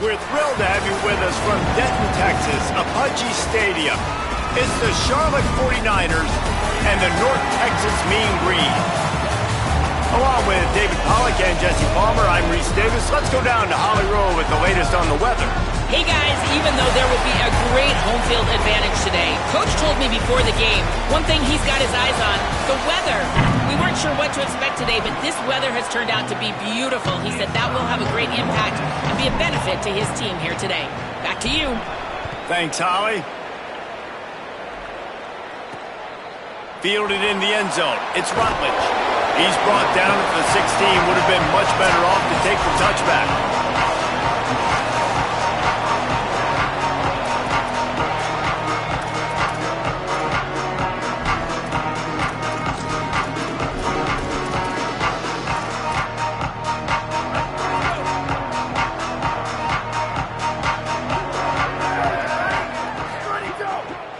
we're thrilled to have you with us from Denton, Texas, Apogee Stadium. It's the Charlotte 49ers and the North Texas Mean Green. Along with David Pollack and Jesse Palmer, I'm Reese Davis. Let's go down to Holly Rowe with the latest on the weather. Hey guys, even though there will be a great home field advantage today, Coach told me before the game, one thing he's got his eyes on, the weather. We weren't sure what to expect today, but this weather has turned out to be beautiful. He said that will have a great impact and be a benefit to his team here today. Back to you. Thanks, Holly. Fielded in the end zone. It's Rutledge. He's brought down at the 16. Would have been much better off to take the touchback.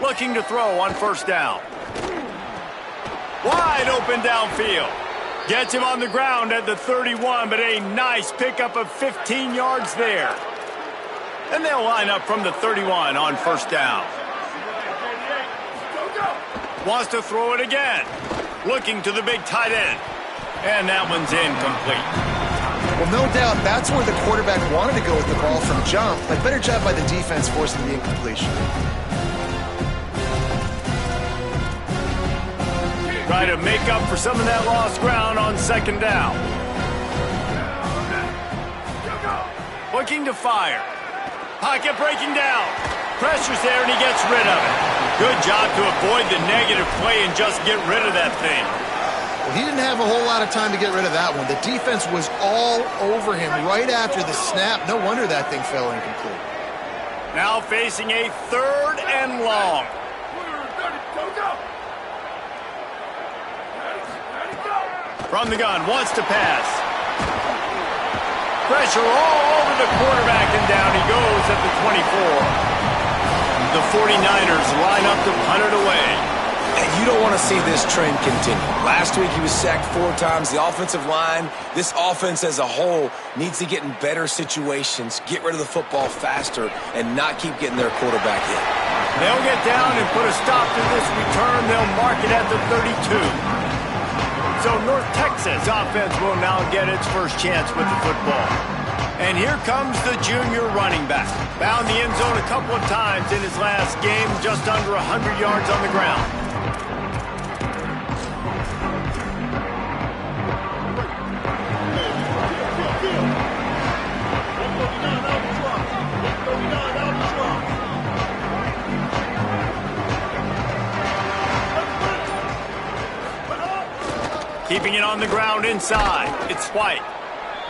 Looking to throw on first down. Wide open downfield. Gets him on the ground at the 31, but a nice pickup of 15 yards there. And they'll line up from the 31 on first down. Wants to throw it again. Looking to the big tight end. And that one's incomplete. Well, no doubt that's where the quarterback wanted to go with the ball from jump, but better job by the defense forcing the incompletion. Try to make up for some of that lost ground on second down. Looking to fire. Pocket breaking down. Pressure's there and he gets rid of it. Good job to avoid the negative play and just get rid of that thing. Well, he didn't have a whole lot of time to get rid of that one. The defense was all over him right after the snap. No wonder that thing fell incomplete. Now facing a 3rd and long. From the gun, wants to pass. Pressure all over the quarterback, and down he goes at the 24. The 49ers line up to punt it away. And you don't want to see this trend continue. Last week he was sacked 4 times. The offensive line, this offense as a whole, needs to get in better situations, get rid of the football faster, and not keep getting their quarterback hit. They'll get down and put a stop to this return. They'll mark it at the 32. So North Texas offense will now get its first chance with the football. And here comes the junior running back. Found the end zone a couple of times in his last game, just under 100 yards on the ground. Keeping it on the ground inside. It's White.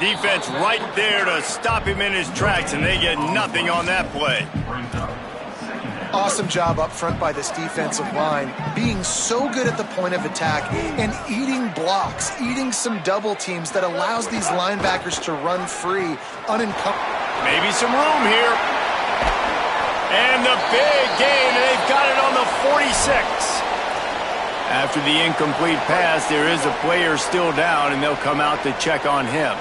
Defense right there to stop him in his tracks, and they get nothing on that play. Awesome job up front by this defensive line, being so good at the point of attack and eating blocks, eating some double teams that allows these linebackers to run free, unencumbered. Maybe some room here. And the big gain, and they've got it on the 46. After the incomplete pass, there is a player still down, and they'll come out to check on him.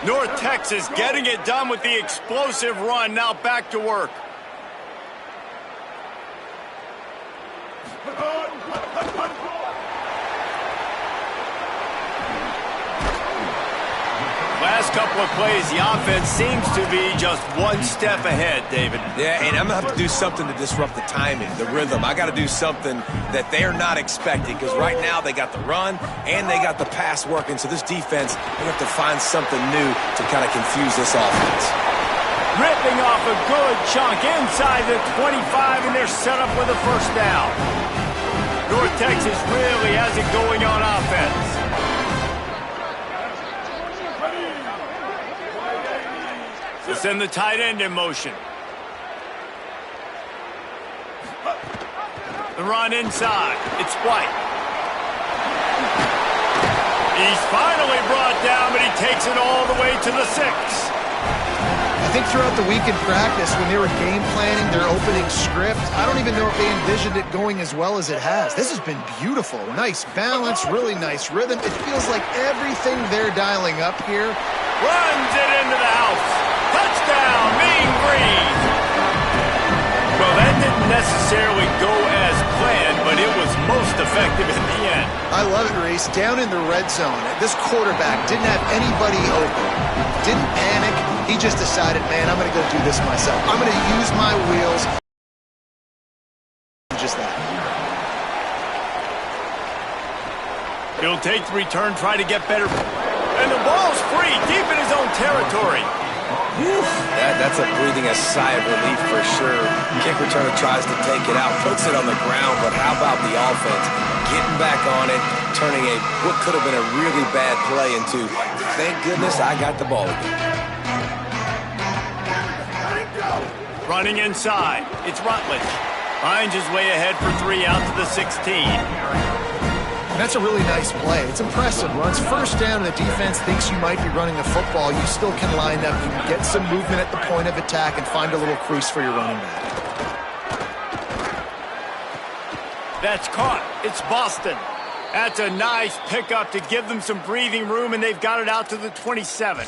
North Texas getting it done with the explosive run. Now back to work. Last couple of plays, the offense seems to be just one step ahead, David. Yeah, and I'm going to have to do something to disrupt the timing, the rhythm. I got to do something that they're not expecting, because right now they got the run and they got the pass working. So this defense, they have to find something new to kind of confuse this offense. Ripping off a good chunk inside the 25, and they're set up with a first down. North Texas really has it going on offense. So send the tight end in motion. The run inside. It's White. He's finally brought down, but he takes it all the way to the 6. I think throughout the week in practice, when they were game planning their opening script, I don't even know if they envisioned it going as well as it has. This has been beautiful. Nice balance, really nice rhythm. It feels like everything they're dialing up here. Runs it into the house. Touchdown, Mean necessarily go as planned, but it was most effective in the end. I love it, Reese. Down in the red zone, this quarterback didn't have anybody open. Didn't panic. He just decided, man, I'm going to go do this myself. I'm going to use my wheels. Just that. He'll take the return, try to get better. And the ball's free, deep in his own territory. That's a breathing a sigh of relief for sure. Kick returner tries to take it out, puts it on the ground, but how about the offense? Getting back on it, turning what could have been a really bad play into, thank goodness I got the ball again. Running inside, it's Rutledge. Finds his way ahead for 3 out to the 16. That's a really nice play. It's impressive. Runs first down and the defense thinks you might be running the football. You still can line up. You can get some movement at the point of attack and find a little crease for your running back. That's caught. It's Boston. That's a nice pickup to give them some breathing room, and they've got it out to the 27.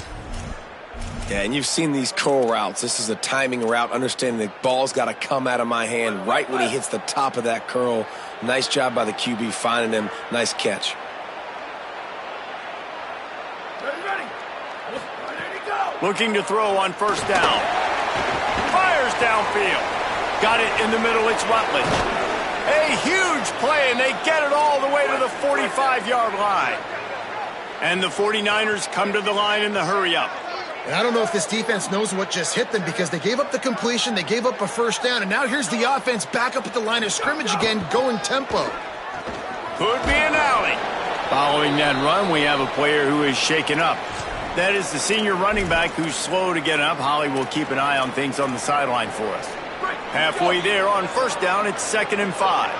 Yeah, and you've seen these curl routes. This is a timing route, understanding the ball's got to come out of my hand right when he hits the top of that curl. Nice job by the QB finding him. Nice catch. Looking to throw on first down. Fires downfield. Got it in the middle. It's Rutledge. A huge play, and they get it all the way to the 45-yard line. And the 49ers come to the line in the hurry-up. And I don't know if this defense knows what just hit them because they gave up the completion, they gave up a first down, and now here's the offense back up at the line of scrimmage again, going tempo. Could be an alley. Following that run, we have a player who is shaken up. That is the senior running back who's slow to get up. Holly will keep an eye on things on the sideline for us. Halfway there on first down, it's 2nd and 5.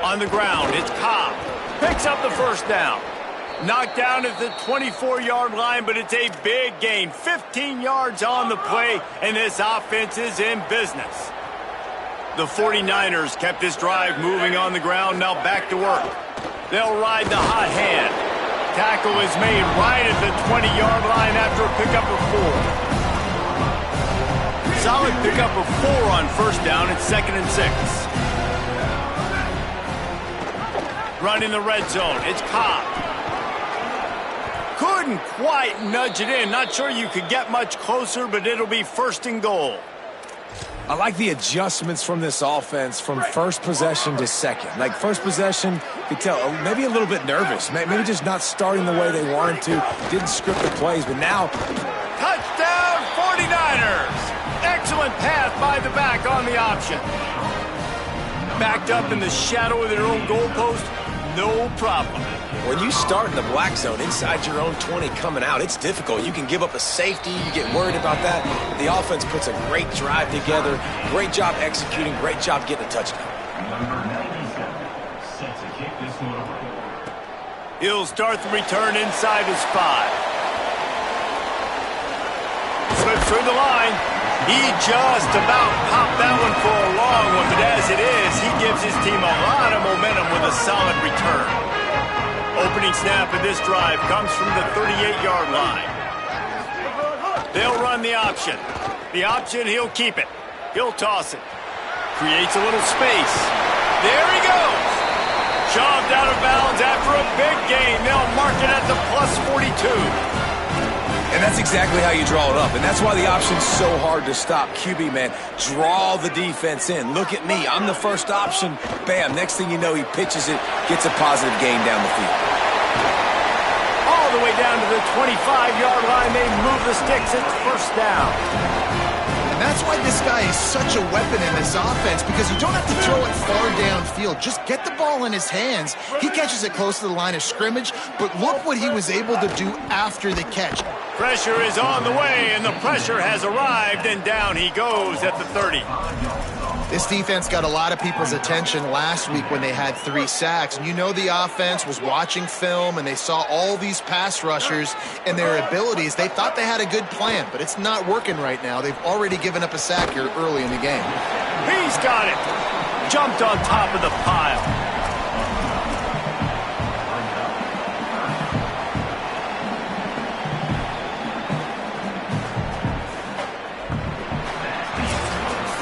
On the ground, it's Cobb. Picks up the first down. Knocked down at the 24-yard line, but it's a big gain. 15 yards on the play, and this offense is in business. The 49ers kept this drive moving on the ground, now back to work. They'll ride the hot hand. Tackle is made right at the 20-yard line after a pickup of 4. Solid pickup of 4 on first down. It's 2nd and 6. Running the red zone. It's Cobb. Couldn't quite nudge it in. Not sure you could get much closer, but it'll be 1st and goal. I like the adjustments from this offense from first possession to second. Like first possession, you could tell maybe a little bit nervous. Maybe just not starting the way they wanted to. Didn't script the plays, but now... Touchdown 49ers! Excellent pass by the back on the option. Backed up in the shadow of their own goalpost. No problem. When you start in the black zone inside your own 20 coming out, it's difficult. You can give up a safety. You get worried about that. The offense puts a great drive together. Great job executing. Great job getting a touchdown. He'll start the return inside his 5. Slips through the line. He just about popped that one for a long one, but as it is, he gives his team a lot of momentum with a solid return. Opening snap of this drive comes from the 38-yard line. They'll run the option. The option, he'll keep it. He'll toss it. Creates a little space. There he goes. Shoved out of bounds after a big gain. They'll mark it at the plus 42. And that's exactly how you draw it up. And that's why the option's so hard to stop. QB, man, draw the defense in. Look at me. I'm the first option. Bam. Next thing you know, he pitches it, gets a positive gain down the field. All the way down to the 25-yard line. They move the sticks. It's first down. And that's why this guy is such a weapon in this offense, because you don't have to throw it far downfield. Just get the ball in his hands. He catches it close to the line of scrimmage, but look what he was able to do after the catch. Pressure is on the way, and the pressure has arrived, and down he goes at the 30. This defense got a lot of people's attention last week when they had 3 sacks. And you know the offense was watching film, and they saw all these pass rushers and their abilities. They thought they had a good plan, but it's not working right now. They've already given up a sack here early in the game. He's got it. Jumped on top of the pile.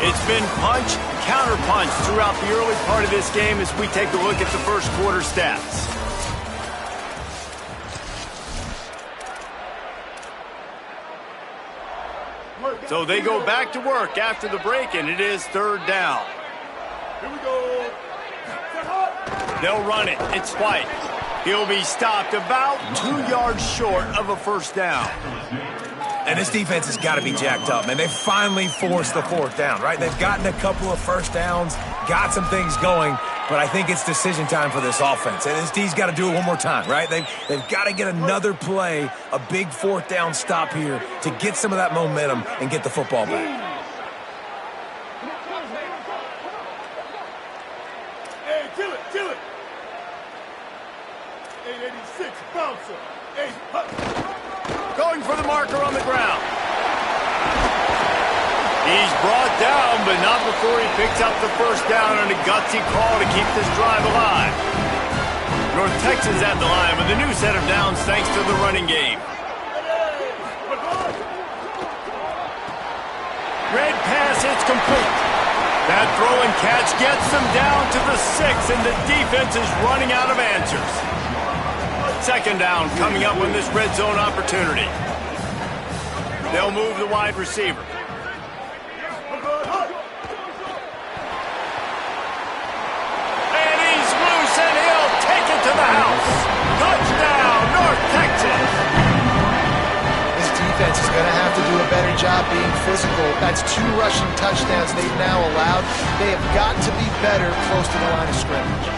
It's been punch, counter-punch throughout the early part of this game as we take a look at the first quarter stats. So they go back to work after the break, and it is third down. Here we go. They'll run it. It's White. He'll be stopped about 2 yards short of a first down. And this defense has got to be jacked up, man. They finally forced the fourth down, right? They've gotten a couple of first downs, got some things going, but I think it's decision time for this offense. And this D's got to do it one more time, right? They've got to get another play, a big fourth down stop here to get some of that momentum and get the football back. Hey, kill it. 886, bouncer. Hey, Going for the marker on the ground. He's brought down, but not before he picks up the first down on a gutsy call to keep this drive alive. North Texas at the line with a new set of downs thanks to the running game. Red pass hits complete. That throw and catch gets them down to the 6, and the defense is running out of answers. Second down coming up on this red zone opportunity. They'll move the wide receiver. And he's loose, and he'll take it to the house. Touchdown, North Texas. This defense is going to have to do a better job being physical. That's 2 rushing touchdowns they've now allowed. They have got to be better close to the line of scrimmage.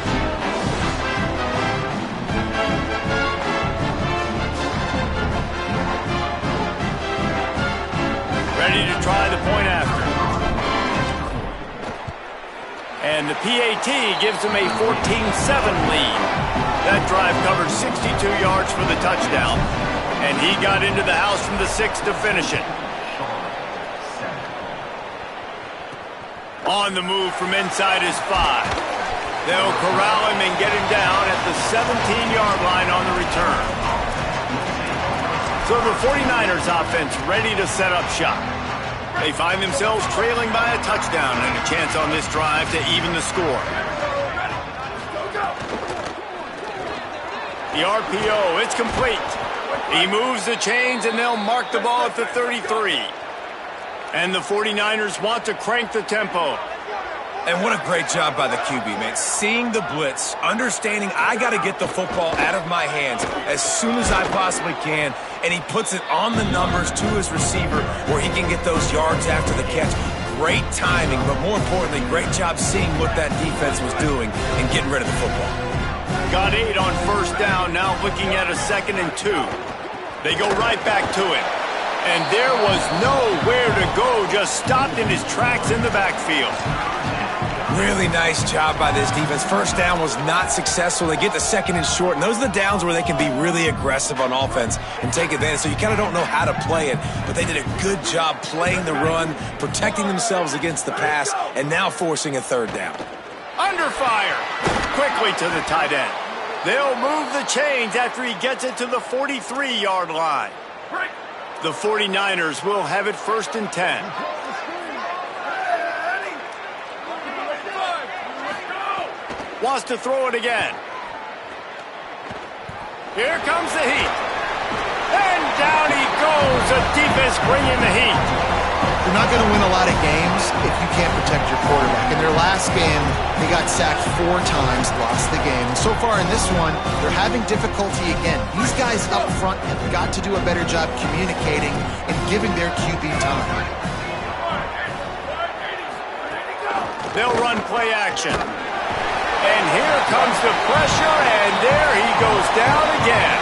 Ready to try the point after. And the PAT gives them a 14-7 lead. That drive covered 62 yards for the touchdown. And he got into the house from the 6 to finish it. On the move from inside his 5. They'll corral him and get him down at the 17-yard line on the return. So the 49ers offense ready to set up shop. They find themselves trailing by a touchdown and a chance on this drive to even the score. The RPO, it's complete. He moves the chains and they'll mark the ball at the 33. And the 49ers want to crank the tempo. And what a great job by the QB, man. Seeing the blitz, understanding I got to get the football out of my hands as soon as I possibly can, and he puts it on the numbers to his receiver where he can get those yards after the catch. Great timing, but more importantly, great job seeing what that defense was doing and getting rid of the football. Got 8 on first down, now looking at a 2nd and 2. They go right back to it. And there was nowhere to go, just stopped in his tracks in the backfield. Really nice job by this defense. First down was not successful. They get the 2nd and short, and those are the downs where they can be really aggressive on offense and take advantage. So you kind of don't know how to play it, but they did a good job playing the run, protecting themselves against the pass, and now forcing a 3rd down. Under fire. Quickly to the tight end. They'll move the chains after he gets it to the 43-yard line. The 49ers will have it 1st and 10. Wants to throw it again. Here comes the heat. And down he goes. The defense bringing the heat. You're not going to win a lot of games if you can't protect your quarterback. In their last game, they got sacked 4 times, lost the game. And so far in this one, they're having difficulty again. These guys up front have got to do a better job communicating and giving their QB time. They'll run play action. And here comes the pressure, and there he goes down again.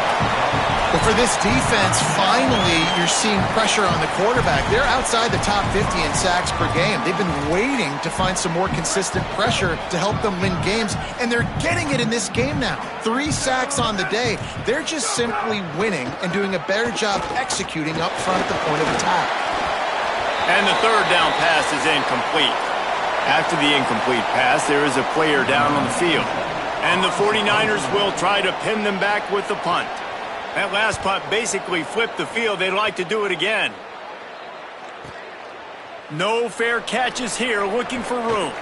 But for this defense, finally, you're seeing pressure on the quarterback. They're outside the top 50 in sacks per game. They've been waiting to find some more consistent pressure to help them win games, and they're getting it in this game now. 3 sacks on the day. They're just simply winning and doing a better job executing up front at the point of attack. And the 3rd down pass is incomplete. After the incomplete pass, there is a player down on the field. And the 49ers will try to pin them back with the punt. That last punt basically flipped the field. They'd like to do it again. No fair catches here, looking for room.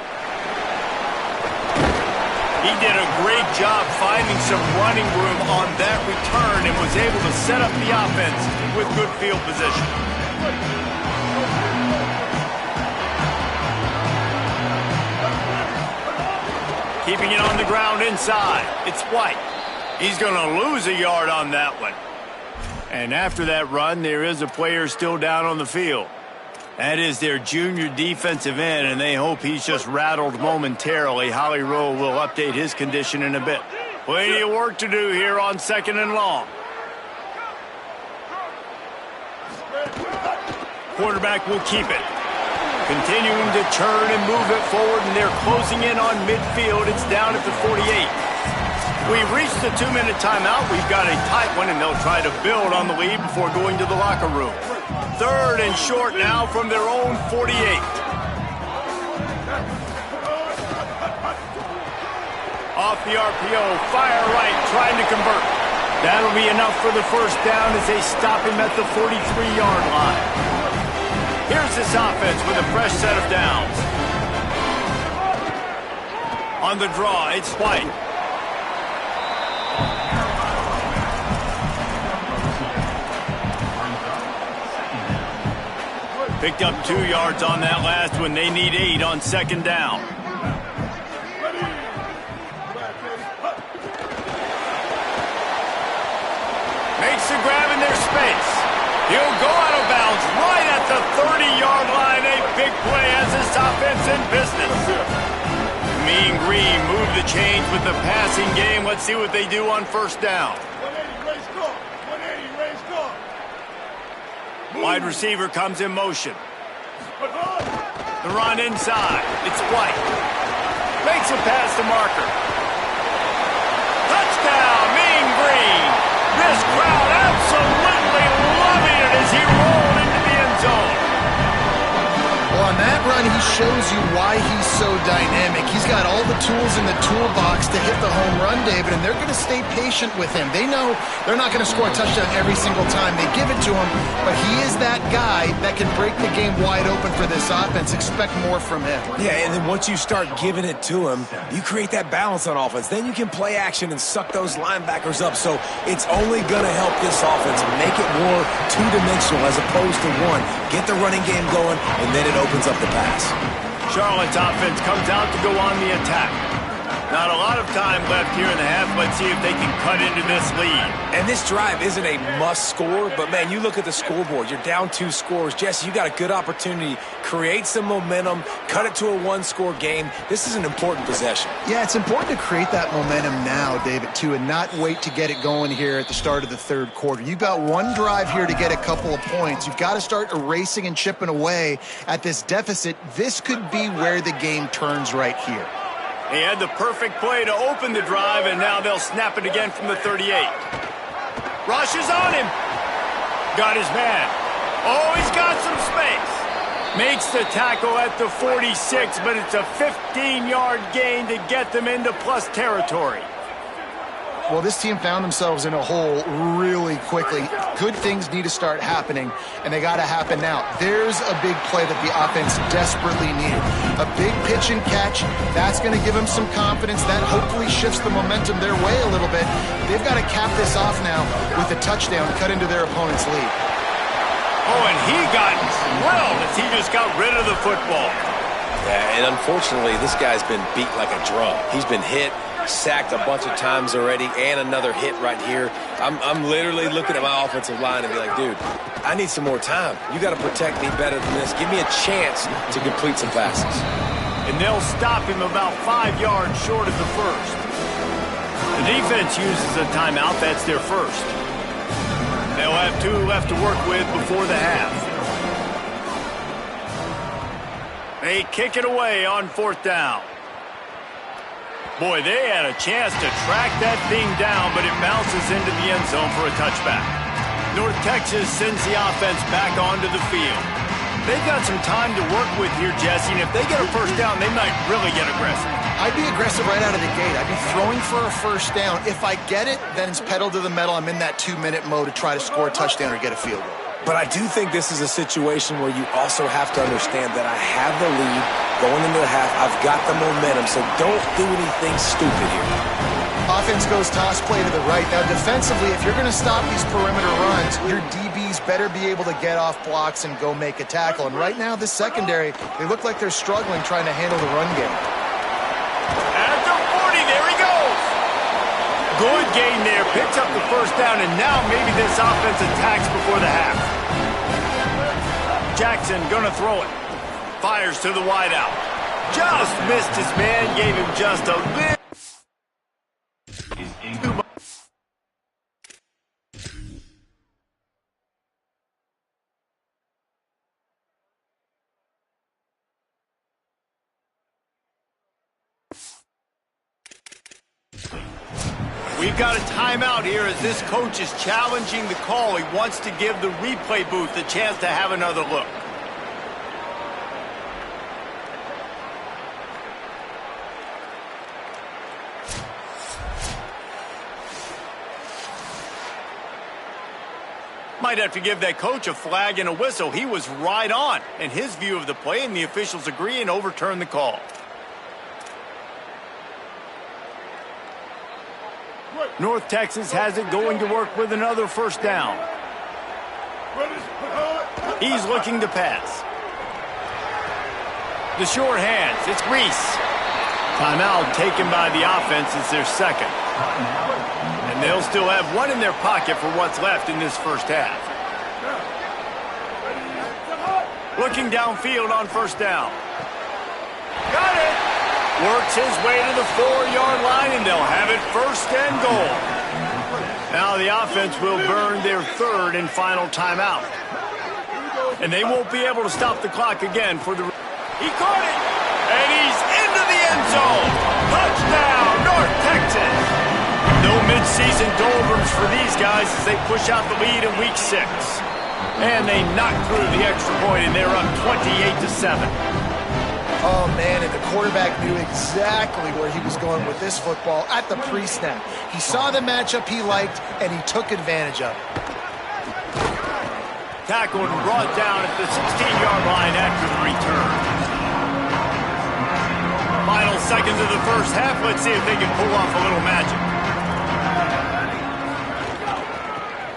He did a great job finding some running room on that return and was able to set up the offense with good field position. Keeping it on the ground inside. It's White. He's going to lose a yard on that one. And after that run, there is a player still down on the field. That is their junior defensive end, and they hope he's just rattled momentarily. Holly Rowe will update his condition in a bit. Plenty of work to do here on 2nd and long. Quarterback will keep it. Continuing to turn and move it forward, and they're closing in on midfield. It's down at the 48. We've reached the 2-minute timeout. We've got a tight one, and they'll try to build on the lead before going to the locker room. 3rd and short now from their own 48. Off the RPO, fire right, trying to convert. That'll be enough for the first down as they stop him at the 43-yard line. Here's this offense with a fresh set of downs. On the draw, it's White. Picked up 2 yards on that last one. They need 8 on 2nd down. Makes the grab in their space. He'll go out of bounds right at the 30-yard line. A big play as this offense in business. Mean Green moved the change with the passing game. Let's see what they do on 1st down. 180, raise car. 180, raise car. Wide receiver comes in motion. The run inside. It's White. Makes a pass to Marker. Touchdown, Mean Green. This crowd absolutely loving it as he rolled into the end zone. Well, on that run, he shows you why he's so dynamic. He's got all the tools in the toolbox to hit the home run, David, and they're going to stay patient with him. They know they're not going to score a touchdown every single time they give it to him, but he is that guy that can break the game wide open for this offense. Expect more from him. Yeah, and then once you start giving it to him, you create that balance on offense. Then you can play action and suck those linebackers up. So it's only going to help this offense make it more two-dimensional as opposed to one. Get the running game going, and then it opens up the pass. Charlotte's offense comes out to go on the attack. Not a lot of time left here in the half. Let's see if they can cut into this lead. And this drive isn't a must score, but man, you look at the scoreboard. You're down 2 scores. Jesse, you got a good opportunity. Create some momentum. Cut it to a 1-score game. This is an important possession. Yeah, it's important to create that momentum now, David, too, and not wait to get it going here at the start of the 3rd quarter. You've got one drive here to get a couple of points. You've got to start erasing and chipping away at this deficit. This could be where the game turns right here. He had the perfect play to open the drive, and now they'll snap it again from the 38. Rush is on him. Got his man. Oh, he's got some space. Makes the tackle at the 46, but it's a 15-yard gain to get them into plus territory. Well, this team found themselves in a hole really quickly. Good things need to start happening, and they got to happen now. There's a big play that the offense desperately needed. A big pitch and catch. That's going to give them some confidence. That hopefully shifts the momentum their way a little bit. They've got to cap this off now with a touchdown, cut into their opponent's lead. Oh, and he got drilled as he just got rid of the football. Yeah, and unfortunately, this guy's been beat like a drum. He's been hit, sacked a bunch of times already, and another hit right here. I'm literally looking at my offensive line and be like, dude, I need some more time. You got to protect me better than this. Give me a chance to complete some passes. And they'll stop him about 5 yards short of the first. The defense uses a timeout. That's their first. They'll have 2 left to work with before the half. They kick it away on 4th down. Boy, they had a chance to track that thing down, but it bounces into the end zone for a touchback. North Texas sends the offense back onto the field. They've got some time to work with here, Jesse, and if they get a first down, they might really get aggressive. I'd be aggressive right out of the gate. I'd be throwing for a first down. If I get it, then it's pedal to the metal. I'm in that 2-minute mode to try to score a touchdown or get a field goal. But I do think this is a situation where you also have to understand that I have the lead going into the half. I've got the momentum, so don't do anything stupid here. Offense goes toss play to the right. Now, defensively, if you're going to stop these perimeter runs, your DBs better be able to get off blocks and go make a tackle. And right now, this secondary, they look like they're struggling trying to handle the run game. At the 40, there he goes. Good gain there, picks up the first down, and now maybe this offense attacks before the half. Jackson gonna throw it. Fires to the wideout. Just missed his man, gave him just a little. We've got a timeout here as this coach is challenging the call. He wants to give the replay booth a chance to have another look. Might have to give that coach a flag and a whistle. He was right on in his view of the play, and the officials agree and overturn the call. North Texas has it going to work with another first down. He's looking to pass. The short hands, it's Reese. Timeout taken by the offense. It's their second. And they'll still have one in their pocket for what's left in this first half. Looking downfield on first down. Got it! Works his way to the 4-yard line, and they'll have it first and goal. Now the offense will burn their third and final timeout. And they won't be able to stop the clock again for the... He caught it! And he's into the end zone! Touchdown, North Texas! No mid-season doldrums for these guys as they push out the lead in Week 6. And they knock through the extra point, and they're up 28-7. Oh, man, and the quarterback knew exactly where he was going with this football at the pre-snap. He saw the matchup he liked, and he took advantage of it. Tackled and brought down at the 16-yard line after the return. Final seconds of the first half. Let's see if they can pull off a little magic.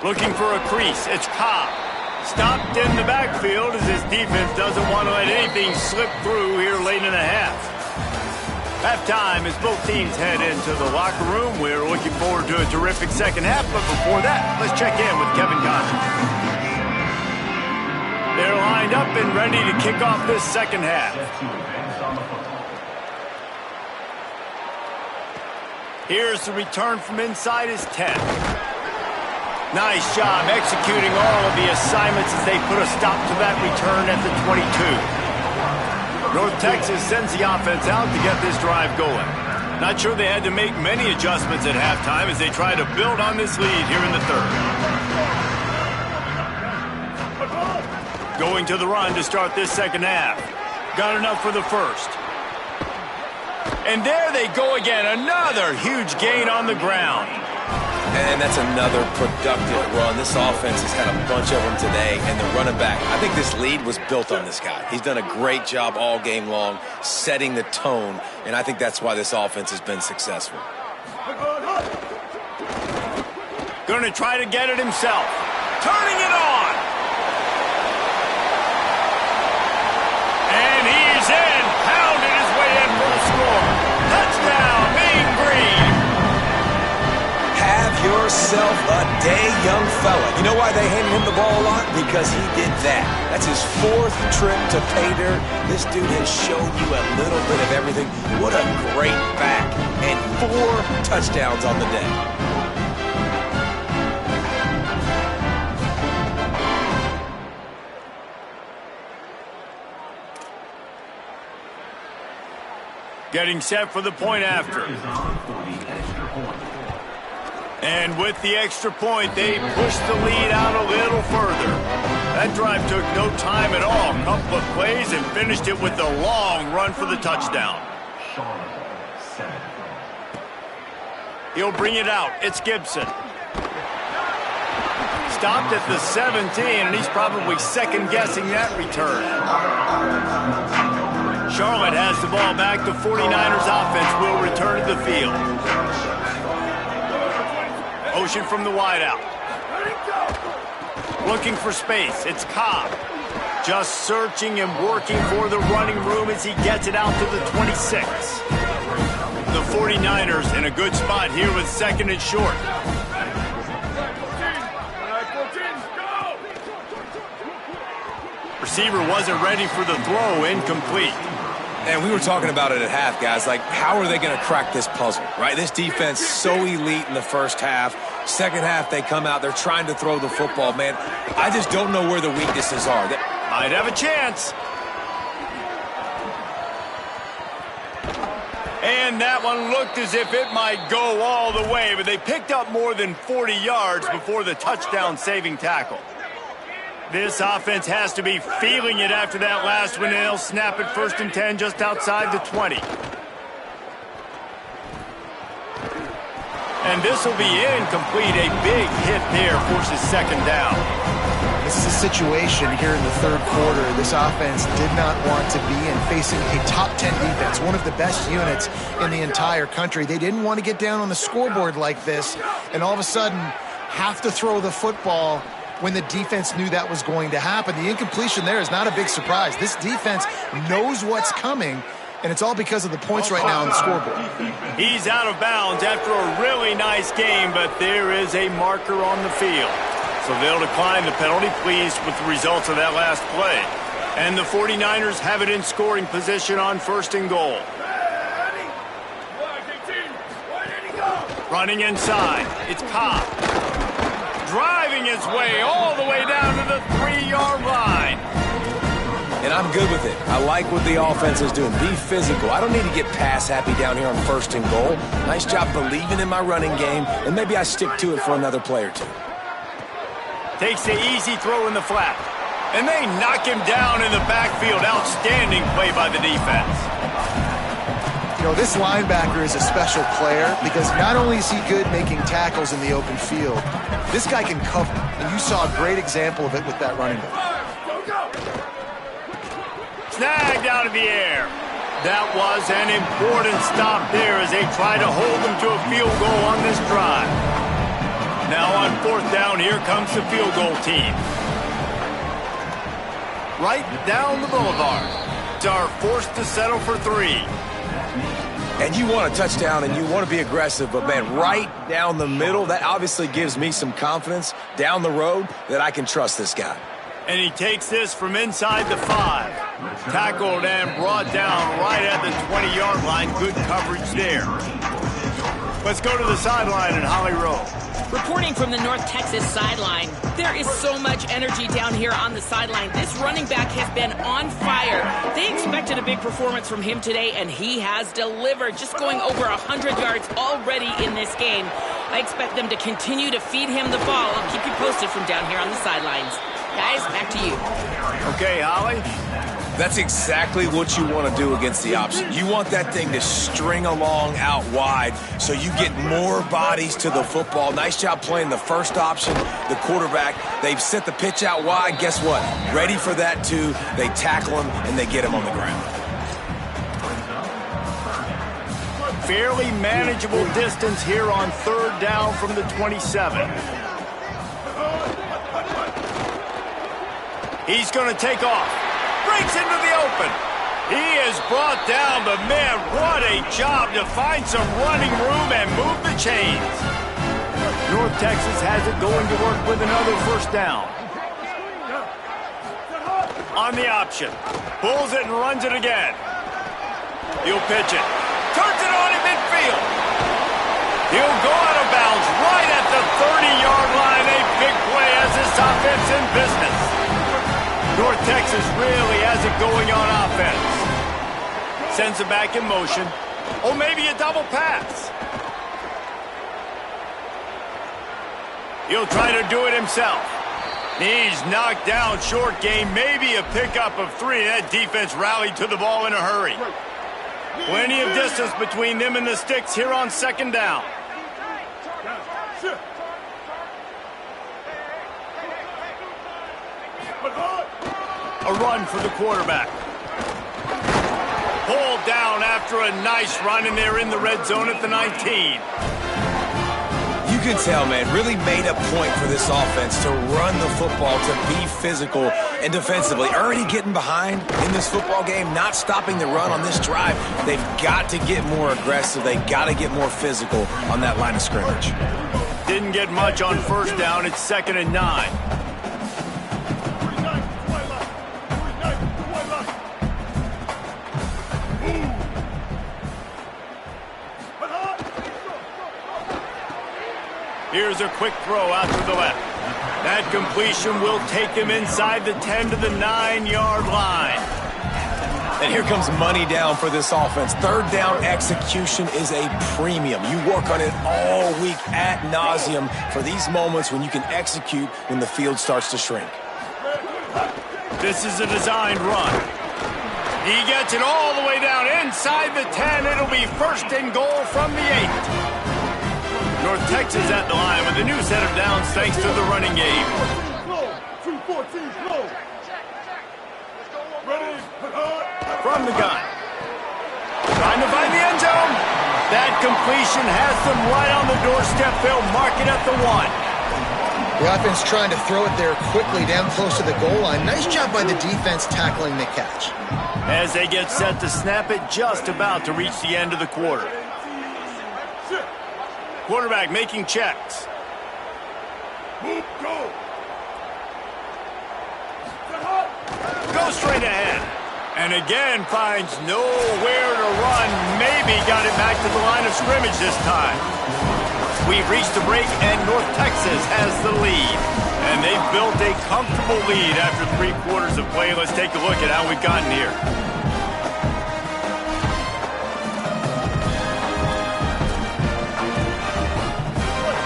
Looking for a crease. It's Cobb. Stopped in the backfield as his defense doesn't want to let anything slip through here late in the half. Halftime as both teams head into the locker room. We're looking forward to a terrific second half, but before that, let's check in with Kevin Connor. They're lined up and ready to kick off this second half. Here's the return from inside his 10. Nice job executing all of the assignments as they put a stop to that return at the 22. North Texas sends the offense out to get this drive going. Not sure they had to make many adjustments at halftime as they try to build on this lead here in the third. Going to the run to start this second half. Got enough for the first. And there they go again. Another huge gain on the ground. And that's another productive run. This offense has had a bunch of them today, and the running back, I think this lead was built on this guy. He's done a great job all game long, setting the tone, and I think that's why this offense has been successful. Going to try to get it himself. Turning it on. And he's in. Pounded his way in for the score. Touchdown, Mean Green. Have yourself a day, young fella. You know why they handed him the ball a lot? Because he did that. That's his 4th trip to pay dirt. This dude has shown you a little bit of everything. What a great back. And 4 touchdowns on the day. Getting set for the point after. And with the extra point, they pushed the lead out a little further. That drive took no time at all. Couple of plays and finished it with a long run for the touchdown. He'll bring it out. It's Gibson. Stopped at the 17, and he's probably second-guessing that return. Charlotte has the ball back. The 49ers offense will return to the field. Motion from the wideout. Looking for space. It's Cobb. Just searching and working for the running room as he gets it out to the 26. The 49ers in a good spot here with second and short. Receiver wasn't ready for the throw, incomplete. And we were talking about it at half, guys. Like, how are they going to crack this puzzle, right? This defense so elite in the first half. Second half, they come out. They're trying to throw the football, man. I just don't know where the weaknesses are. Might have a chance. And that one looked as if it might go all the way, but they picked up more than 40 yards before the touchdown-saving tackle. This offense has to be feeling it after that last one, and they'll snap it 1st and 10 just outside the 20. And this will be incomplete. A big hit there forces second down. This is a situation here in the third quarter this offense did not want to be in, facing a top 10 defense, one of the best units in the entire country. They didn't want to get down on the scoreboard like this and all of a sudden have to throw the football when the defense knew that was going to happen. The incompletion there is not a big surprise. This defense knows what's coming, and it's all because of the points right now on the scoreboard. He's out of bounds after a really nice game, but there is a marker on the field. So they'll decline the penalty, pleased with the results of that last play. And the 49ers have it in scoring position on 1st and goal. Running inside, it's Cobb. Driving his way all the way down to the 3-yard line. And I'm good with it. I like what the offense is doing. Be physical. I don't need to get pass happy down here on 1st and goal. Nice job believing in my running game, and maybe I stick to it for another play or two. Takes the easy throw in the flat. And they knock him down in the backfield. Outstanding play by the defense. You know, this linebacker is a special player because not only is he good making tackles in the open field, this guy can cover. And you saw a great example of it with that running back. Snagged out of the air. That was an important stop there as they try to hold them to a field goal on this drive. Now on 4th down, here comes the field goal team. Right down the boulevard. Are forced to settle for 3. And you want a touchdown and you want to be aggressive, but man, right down the middle, that obviously gives me some confidence down the road that I can trust this guy. And he takes this from inside the 5. Tackled and brought down right at the 20-yard line. Good coverage there. Let's go to the sideline in Holly Rowe. Reporting from the North Texas sideline, there is so much energy down here on the sideline. This running back has been on fire. They expected a big performance from him today, and he has delivered, just going over 100 yards already in this game. I expect them to continue to feed him the ball. I'll keep you posted from down here on the sidelines. Guys, back to you. Okay, Holly. That's exactly what you want to do against the option. You want that thing to string along out wide so you get more bodies to the football. Nice job playing the first option, the quarterback. They've sent the pitch out wide. Guess what? Ready for that too. They tackle him and they get him on the ground. Fairly manageable distance here on 3rd down from the 27. He's going to take off. Breaks into the open. He is brought down, but man, what a job to find some running room and move the chains. North Texas has it going to work with another 1st down. On the option. Pulls it and runs it again. He'll pitch it. Turns it on in midfield. He'll go out of bounds right at the 30-yard line. A big play as this offense in business. North Texas really has it going on offense. Sends it back in motion. Oh, maybe a double pass. He'll try to do it himself. He's knocked down short game. Maybe a pickup of 3. That defense rallied to the ball in a hurry. Plenty of distance between them and the sticks here on 2nd down. A run for the quarterback. Pulled down after a nice run, and they're in the red zone at the 19. You can tell, man, really made a point for this offense to run the football, to be physical and defensively. Already getting behind in this football game, not stopping the run on this drive. They've got to get more aggressive. They've got to get more physical on that line of scrimmage. Didn't get much on first down. It's 2nd and 9. Here's a quick throw out to the left. That completion will take him inside the 10 to the 9-yard line. And here comes money down for this offense. Third down execution is a premium. You work on it all week ad nauseum for these moments when you can execute when the field starts to shrink. This is a designed run. He gets it all the way down inside the 10. It'll be 1st and goal from the 8. North Texas at the line with a new set of downs thanks to the running game. From the gun. Trying to find the end zone. That completion has them right on the doorstep. They'll mark it at the 1. The offense trying to throw it there quickly down close to the goal line. Nice job by the defense tackling the catch. As they get set to snap it, just about to reach the end of the quarter. Quarterback making checks. Go straight ahead. And again finds nowhere to run. Maybe got it back to the line of scrimmage this time. We've reached the break, and North Texas has the lead. And they've built a comfortable lead after 3 quarters of play. Let's take a look at how we've gotten here.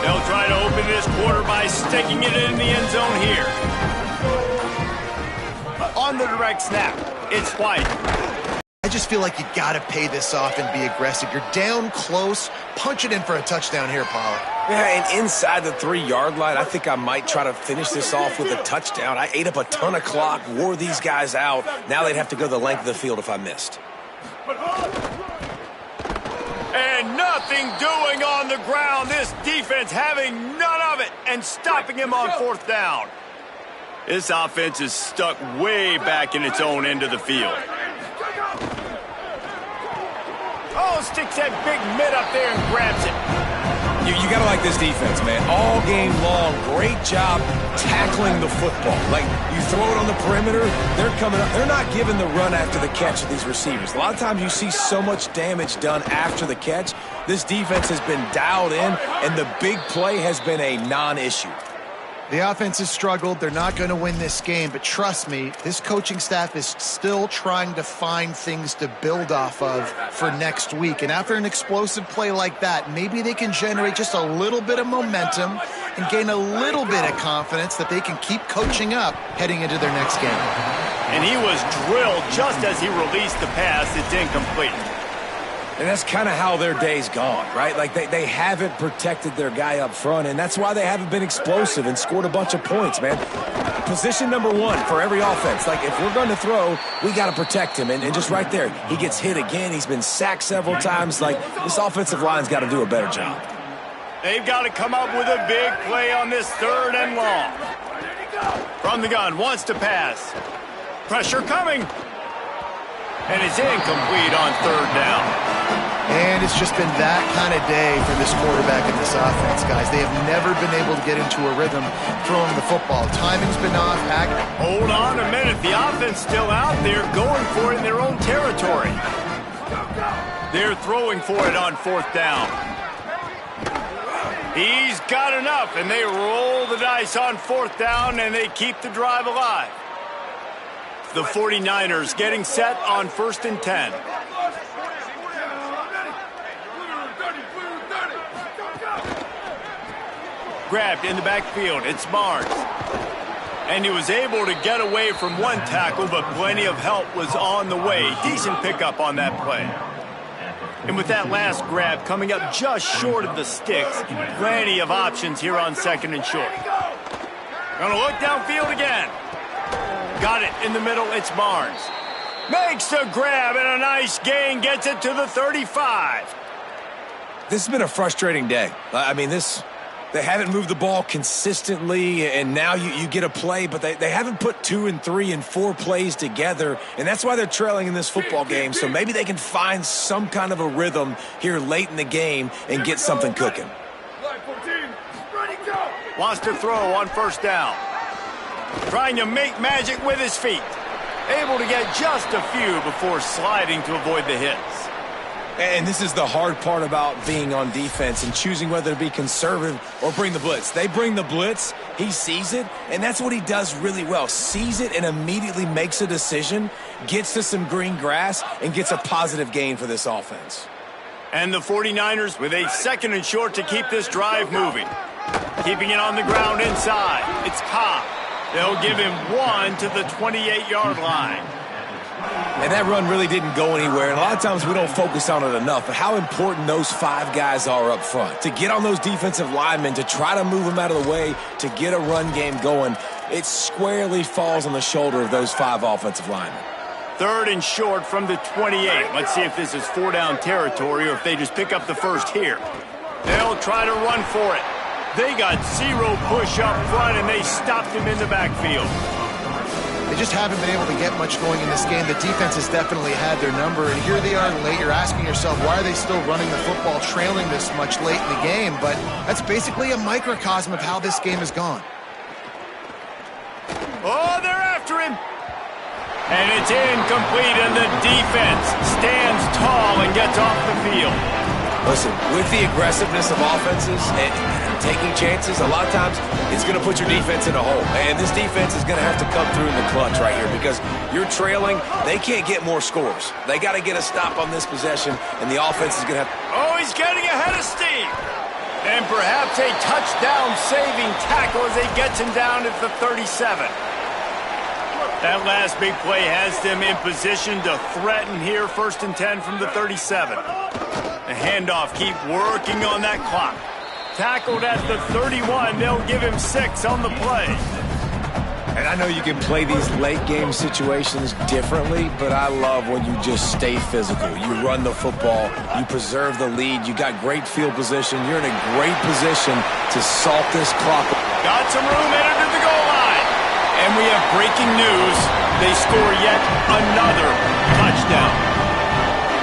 They'll try to open this quarter by sticking it in the end zone here. On the direct snap, it's White. I just feel like you got to pay this off and be aggressive. You're down close. Punch it in for a touchdown here, Pollard. Yeah, and inside the 3-yard line, I think I might try to finish this off with a touchdown. I ate up a ton of clock, wore these guys out. Now they'd have to go the length of the field if I missed. And nothing doing on the ground. This defense having none of it and stopping him on 4th down. This offense is stuck way back in its own end of the field. Oh, sticks that big mid up there and grabs it. You got to like this defense, man. All game long, great job tackling the football. Like, you throw it on the perimeter, they're coming up. They're not giving the run after the catch of these receivers. A lot of times you see so much damage done after the catch. This defense has been dialed in, and the big play has been a non-issue. The offense has struggled. They're not going to win this game, but trust me, this coaching staff is still trying to find things to build off of for next week. And after an explosive play like that, maybe they can generate just a little bit of momentum and gain a little bit of confidence that they can keep coaching up heading into their next game. And he was drilled just as he released the pass. It's incomplete. And that's kind of how their day's gone, right? Like, they haven't protected their guy up front, and that's why they haven't been explosive and scored a bunch of points, man. Position number 1 for every offense. Like, if we're going to throw, we got to protect him. And just right there, he gets hit again. He's been sacked several times. Like, this offensive line's got to do a better job. They've got to come up with a big play on this 3rd and long. From the gun, wants to pass. Pressure coming. And it's incomplete on 3rd down. And it's just been that kind of day for this quarterback and this offense, guys. They have never been able to get into a rhythm throwing the football. Timing's been off. Hold on a minute. The offense still out there going for it in their own territory. They're throwing for it on 4th down. He's got enough, and they roll the dice on 4th down, and they keep the drive alive. The 49ers getting set on 1st and 10. Grabbed in the backfield. It's Barnes. And he was able to get away from one tackle, but plenty of help was on the way. Decent pickup on that play. And with that last grab coming up just short of the sticks, plenty of options here on 2nd and short. Gonna look downfield again. Got it in the middle. It's Barnes. Makes the grab and a nice gain. Gets it to the 35. This has been a frustrating day. I mean, they haven't moved the ball consistently, and now you get a play, but they haven't put 2 and 3 and 4 plays together, and that's why they're trailing in this football game. So maybe they can find some kind of a rhythm here late in the game and get something cooking. Wants to throw on first down. Trying to make magic with his feet. Able to get just a few before sliding to avoid the hits. And this is the hard part about being on defense and choosing whether to be conservative or bring the blitz. They bring the blitz, he sees it, and that's what he does really well. Sees it and immediately makes a decision, gets to some green grass, and gets a positive gain for this offense. And the 49ers with a 2nd and short to keep this drive moving. Keeping it on the ground inside. It's Cobb. They'll give him 1 to the 28-yard line. And that run really didn't go anywhere, and a lot of times we don't focus on it enough, but how important those 5 guys are up front. To get on those defensive linemen, to try to move them out of the way, to get a run game going, it squarely falls on the shoulder of those 5 offensive linemen. 3rd and short from the 28. Let's see if this is 4-down territory or if they just pick up the first here. They'll try to run for it. They got 0 push up front, and they stopped him in the backfield. They just haven't been able to get much going in this game. The defense has definitely had their number, and here they are late. You're asking yourself, why are they still running the football, trailing this much late in the game? But that's basically a microcosm of how this game has gone. Oh, they're after him. And it's incomplete, and the defense stands tall and gets off the field. Listen, with the aggressiveness of offenses and taking chances, a lot of times it's going to put your defense in a hole. And this defense is going to have to come through in the clutch right here because you're trailing. They can't get more scores. They got to get a stop on this possession, and the offense is going to have... Oh, he's getting ahead of Steve. And perhaps a touchdown-saving tackle as he gets him down at the 37. That last big play has them in position to threaten here, 1st and 10 from the 37. The handoff, keep working on that clock. Tackled at the 31, they'll give him 6 on the play. And I know you can play these late game situations differently, but I love when you just stay physical. You run the football, you preserve the lead, you got great field position, you're in a great position to salt this clock. Got some room headed to the goal line. And we have breaking news. They score yet another touchdown.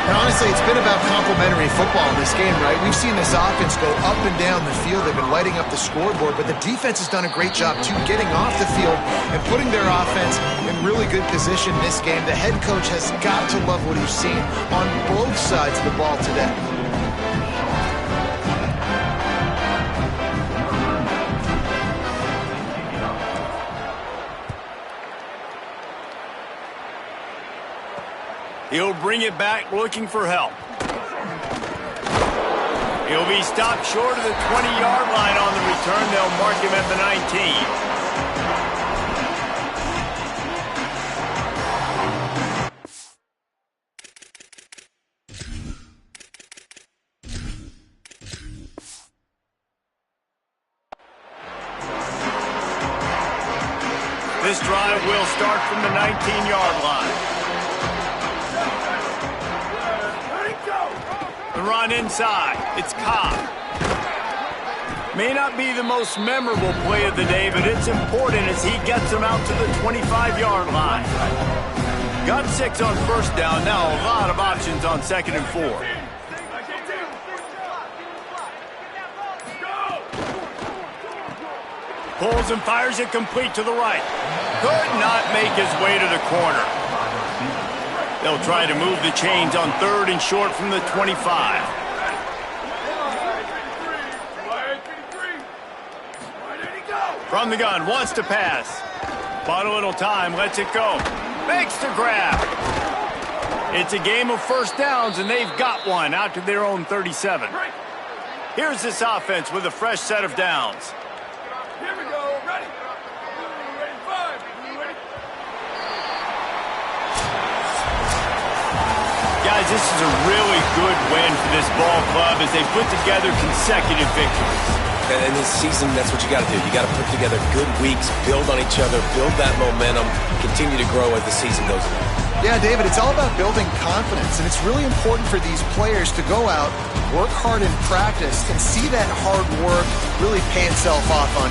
And honestly, it's been about complementary football in this game, right? We've seen this offense go up and down the field. They've been lighting up the scoreboard, but the defense has done a great job, too, getting off the field and putting their offense in really good position this game. The head coach has got to love what he's seen on both sides of the ball today. He'll bring it back looking for help. He'll be stopped short of the 20-yard line on the return. They'll mark him at the 19. This drive will start from the 19-yard line. The run inside. It's Cobb. May not be the most memorable play of the day, but it's important as he gets him out to the 25-yard line. Got 6 on first down. Now a lot of options on 2nd and 4. Pulls and fires it complete to the right. Could not make his way to the corner. They'll try to move the chains on 3rd and short from the 25. From the gun, wants to pass. Bought a little time, lets it go. Makes the grab. It's a game of first downs, and they've got one out to their own 37. Here's this offense with a fresh set of downs. Here we go, ready. Ready, 5. Ready. Guys, this is a really good win for this ball club as they put together consecutive victories. And in this season, that's what you got to do. You got to put together good weeks, build on each other, build that momentum, continue to grow as the season goes along. Yeah, David, it's all about building confidence, and it's really important for these players to go out, work hard in practice, and see that hard work really pay itself off on